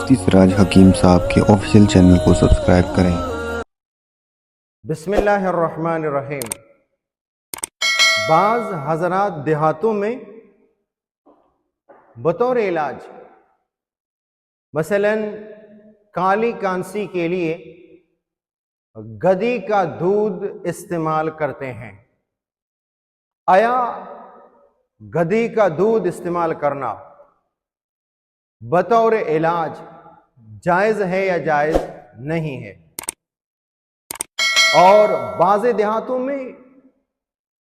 मुफ्ती सिराज हकीम साहब के official channel को सब्सक्राइब करें। बिस्मिल्लाहिर्रहमानिर्रहीम। बाज़ हज़रात देहातों में बतौर इलाज मसलन काली कांसी के लिए गधी का दूध इस्तेमाल करते हैं। आया गधी का दूध इस्तेमाल करना बतौर इलाज जायज़ है या जायज़ नहीं है? और बाज़ देहातों में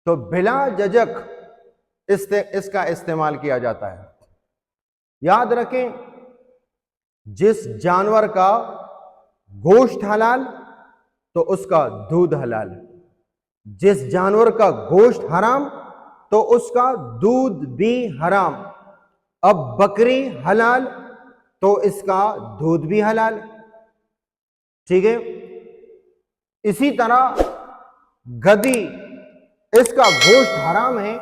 तो बिला झिझक इसका इस्तेमाल किया जाता है। याद रखें, जिस जानवर का गोश्त हलाल तो उसका दूध हलाल, जिस जानवर का गोश्त हराम तो उसका दूध भी हराम। अब बकरी हलाल तो इसका दूध भी हलाल, ठीक है। इसी तरह गधी, इसका गोश्त हराम है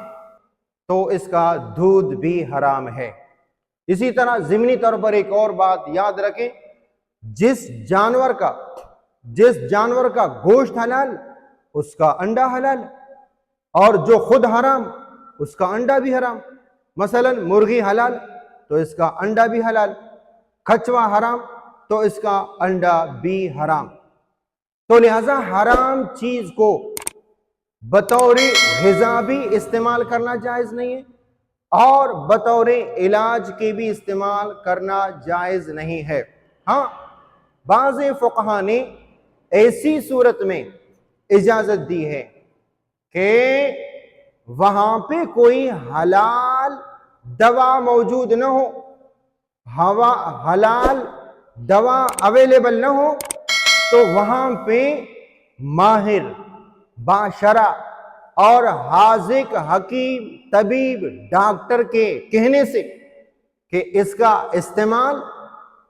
तो इसका दूध भी हराम है। इसी तरह ज़िमनी तौर पर एक और बात याद रखें, जिस जानवर का गोश्त हलाल उसका अंडा हलाल, और जो खुद हराम उसका अंडा भी हराम। मसलन मुर्गी हलाल तो इसका अंडा भी हलाल, कछुआ हराम तो इसका अंडा भी हराम। तो लिहाजा हराम चीज को बतौर ग़िज़ा भी इस्तेमाल करना जायज़ नहीं है और बतौर इलाज के भी इस्तेमाल करना जायज़ नहीं है। हाँ, बाज़ फ़ुक़हा ने ऐसी सूरत में इजाज़त दी है कि वहां पे कोई हलाल दवा मौजूद न हो, हलाल दवा अवेलेबल न हो, तो वहां पे माहिर बाशरा और हाजिक हकीम तबीब डॉक्टर के कहने से कि इसका इस्तेमाल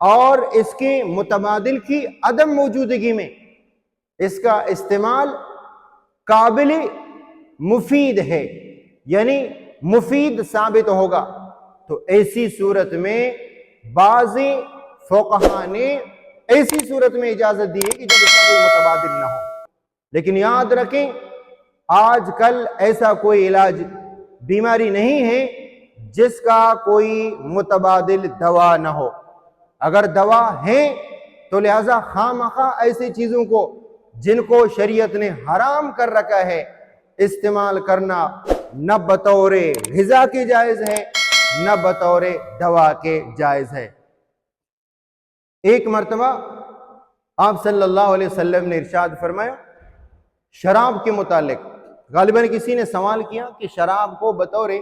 और इसके मुतबादिल की अदम मौजूदगी में इसका इस्तेमाल काबिल मुफीद है, यानी मुफीद साबित होगा, तो ऐसी सूरत में बाज़ी फ़ुक़हा ने ऐसी सूरत में इजाज़त दी है कि जब इसका कोई मुतबादिल ना हो। लेकिन याद रखें, आजकल ऐसा कोई इलाज बीमारी नहीं है जिसका कोई मुतबादिल दवा ना हो। अगर दवा है तो लिहाजा खामखा ऐसी चीज़ों को जिनको शरीयत ने हराम कर रखा है इस्तेमाल करना न बतौर ग़िज़ा के जायज़ है न बतौर दवा के जायज़ है। एक मर्तबा आप सल्लल्लाहु अलैहि वसल्लम ने इरशाद फरमाया शराब के मुतालिक, गालिबन किसी ने सवाल किया कि शराब को बतौर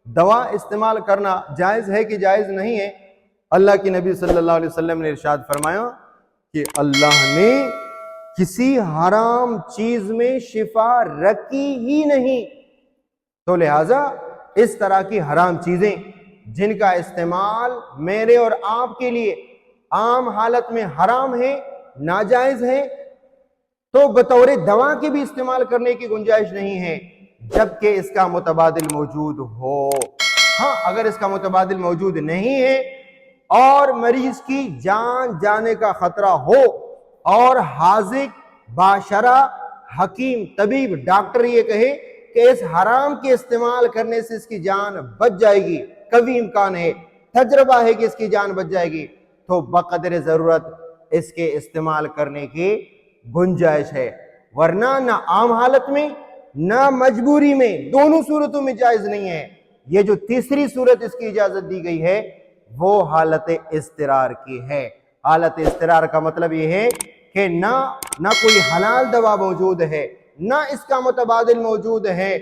दवा इस्तेमाल करना जायज़ है कि जायज़ नहीं है? अल्लाह के नबी सल्लल्लाहु अलैहि वसल्लम ने इरशाद फरमाया कि अल्लाह ने किसी हराम चीज में शिफा रखी ही नहीं, तो लिहाजा इस तरह की हराम चीजें जिनका इस्तेमाल मेरे और आपके लिए आम हालत में हराम है, नाजायज है, तो बतौर दवा के भी इस्तेमाल करने की गुंजाइश नहीं है जबकि इसका मुतबादिल मौजूद हो। हाँ, अगर इसका मुतबादिल मौजूद नहीं है और मरीज की जान जाने का खतरा हो और हाजिक बाशरा हकीम तबीब डॉक्टर ये कहे कि इस हराम के इस्तेमाल करने से इसकी जान बच जाएगी, कभी इम्कान है, तजर्बा है कि इसकी जान बच जाएगी, तो बक़दर ज़रूरत इसके इस्तेमाल करने की गुंजाइश है। वरना ना आम हालत में ना मजबूरी में, दोनों सूरतों में जायज़ नहीं है। ये जो तीसरी सूरत इसकी इजाज़त दी गई है वो हालत इस्तिरार की है। हालत इस्तिरार का मतलब ये है कि ना कोई हलाल दवा मौजूद है, ना इसका मुतबादिल मौजूद है,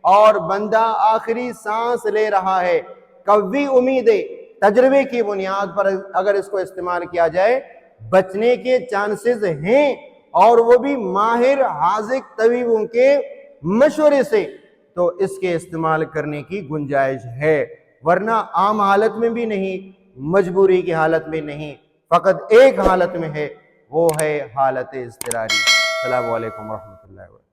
और बंदा आखिरी सांस ले रहा है, कवी उम्मीदें तजर्बे की बुनियाद पर अगर इसको इस्तेमाल किया जाए बचने के चांसेस हैं, और वो भी माहिर हाजिक तबीबों के मशवरे से, तो इसके इस्तेमाल करने की गुंजाइश है। वरना आम हालत में भी नहीं, मजबूरी की हालत में नहीं, फ़कत एक हालत में है, वो है हालत इज़्तिरारी। अस्सलामु अलैकुम व रहमतुल्लाहि व बरकातहू।